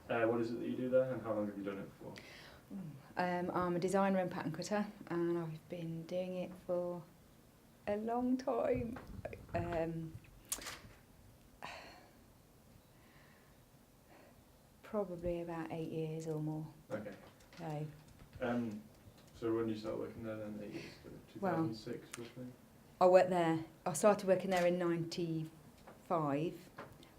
What is it that you do there, and how long have you done it for? I'm a designer and pattern cutter, and I've been doing it for a long time. Probably about 8 years or more. Okay. So, So when did you start working there then? 8 years ago? 2006 roughly? I started working there in 95,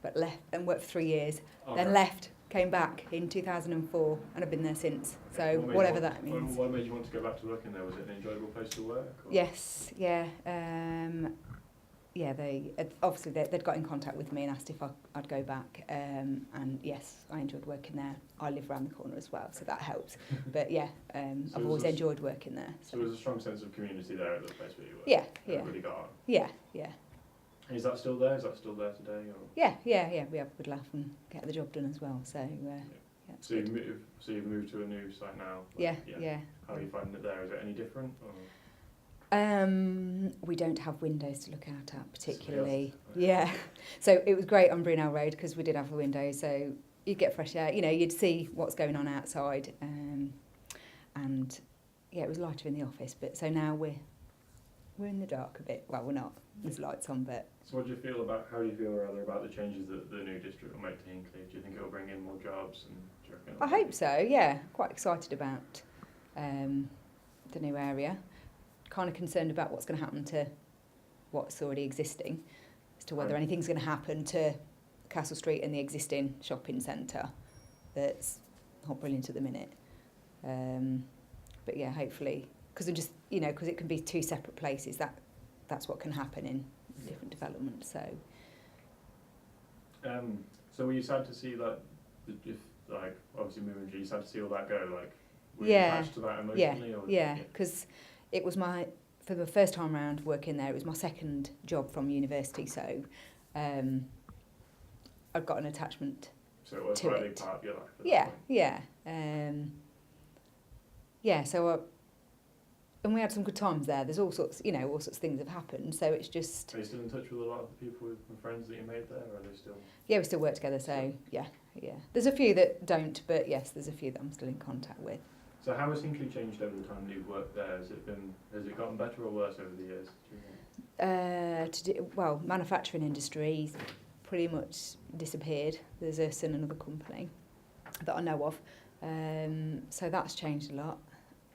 but left and worked for 3 years. Okay. Then left, came back in 2004, and I've been there since. So whatever that means. What made you want to go back to working there? Was it an enjoyable place to work? Or? Yes, yeah. They obviously they'd got in contact with me and asked if I'd go back, and yes, I enjoyed working there. I live around the corner as well, so that helps. But yeah, I've always enjoyed working there. So there was a strong sense of community there at the place where you work? Yeah. Everybody got on? Yeah. And is that still there? Is that still there today? Or? Yeah. We have a good laugh and get the job done as well. So So you've moved to a new site now? Yeah. How are you finding it there? Is it any different? Or? We don't have windows to look out at particularly. Yeah. So it was great on Brunel Road because we did have the windows, so you'd get fresh air. You'd see what's going on outside, and yeah, it was lighter in the office. But so now we're in the dark a bit. Well, we're not. There's lights on, but. So how do you feel about the changes that the new district will make to Hinckley? Do you think it will bring in more jobs? And do you reckon I hope so. Yeah, quite excited about the new area. Kind of concerned about what's going to happen to what's already existing, as to whether anything's going to happen to Castle Street and the existing shopping centre that's not brilliant at the minute. But yeah, hopefully, because it can be two separate places. That's what can happen in different developments. So. So were you sad to see that? Obviously moving, you sad to see all that go? Were you attached to that emotionally? Yeah, because. It was for the first time round working there, it was my second job from university, so I've got an attachment to it. So it was quite a big part of your life? So and we had some good times there. There's all sorts of things have happened, so it's just... Are you still in touch with a lot of the people and friends that you made there, or are they still... Yeah, we still work together, so yeah. There's a few that don't, but yes, there's a few that I'm still in contact with. So how has Hinckley changed over the time that you've worked there? Has it gotten better or worse over the years? Do you think? Manufacturing industry pretty much disappeared. There's us and another company that I know of. So that's changed a lot.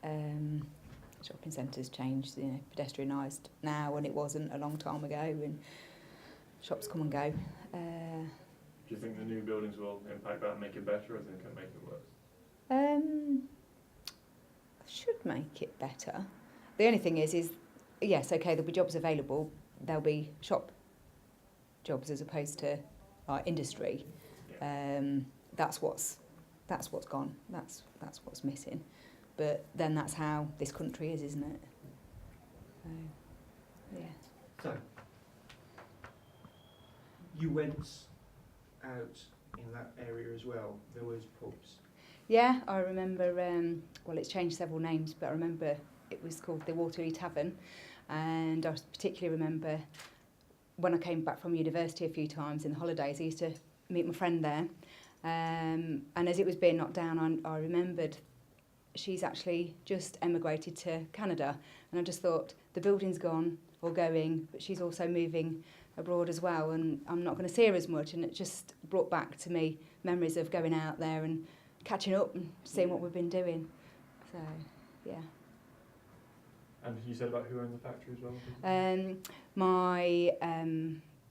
Shopping centres changed, pedestrianised now, and it wasn't a long time ago, and shops come and go. Do you think the new buildings will impact that and make it better, or do you think it'll make it worse? Should make it better. The only thing is yes, okay, there'll be jobs available. There'll be shop jobs as opposed to industry. Yeah. That's what's gone. That's what's missing. But then that's how this country is, isn't it? So, yeah. So you went out in that area as well. There was pubs. Yeah, I remember, it's changed several names, but I remember it was called the Waterloo Tavern, and I particularly remember when I came back from university a few times in the holidays, I used to meet my friend there, and as it was being knocked down, I remembered she's actually just emigrated to Canada, and I just thought, the building's gone, or going, but she's also moving abroad as well, and I'm not going to see her as much, and it just brought back to me memories of going out there and catching up and seeing what we've been doing. So, yeah. And you said about who owned the factory as well? My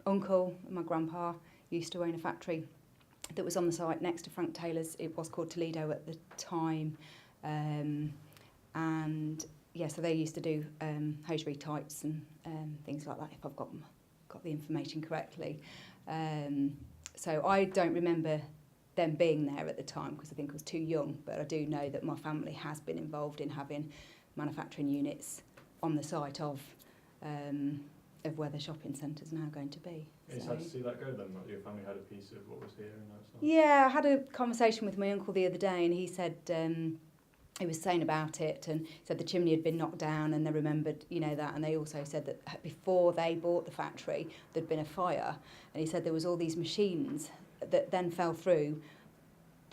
uncle and my grandpa used to own a factory that was on the site next to Frank Taylor's. It was called Toledo at the time. And yeah, so they used to do hosiery types and things like that, if I've got the information correctly. So I don't remember them being there at the time because I think I was too young, but I do know that my family has been involved in having manufacturing units on the site of where the shopping centre's now going to be. It's sad to see that go then, that your family had a piece of what was here and that's not... Yeah, I had a conversation with my uncle the other day, and he said he was saying about it, and said the chimney had been knocked down, and they remembered, that, and they also said that before they bought the factory, there'd been a fire, and he said there was all these machines that then fell through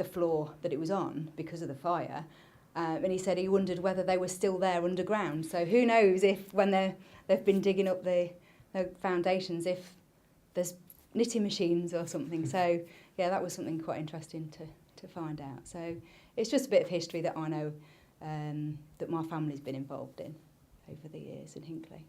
the floor that it was on because of the fire. And he said he wondered whether they were still there underground. So who knows if when they've been digging up the foundations, if there's knitting machines or something. So yeah, that was something quite interesting to find out. So it's just a bit of history that I know that my family's been involved in over the years in Hinckley.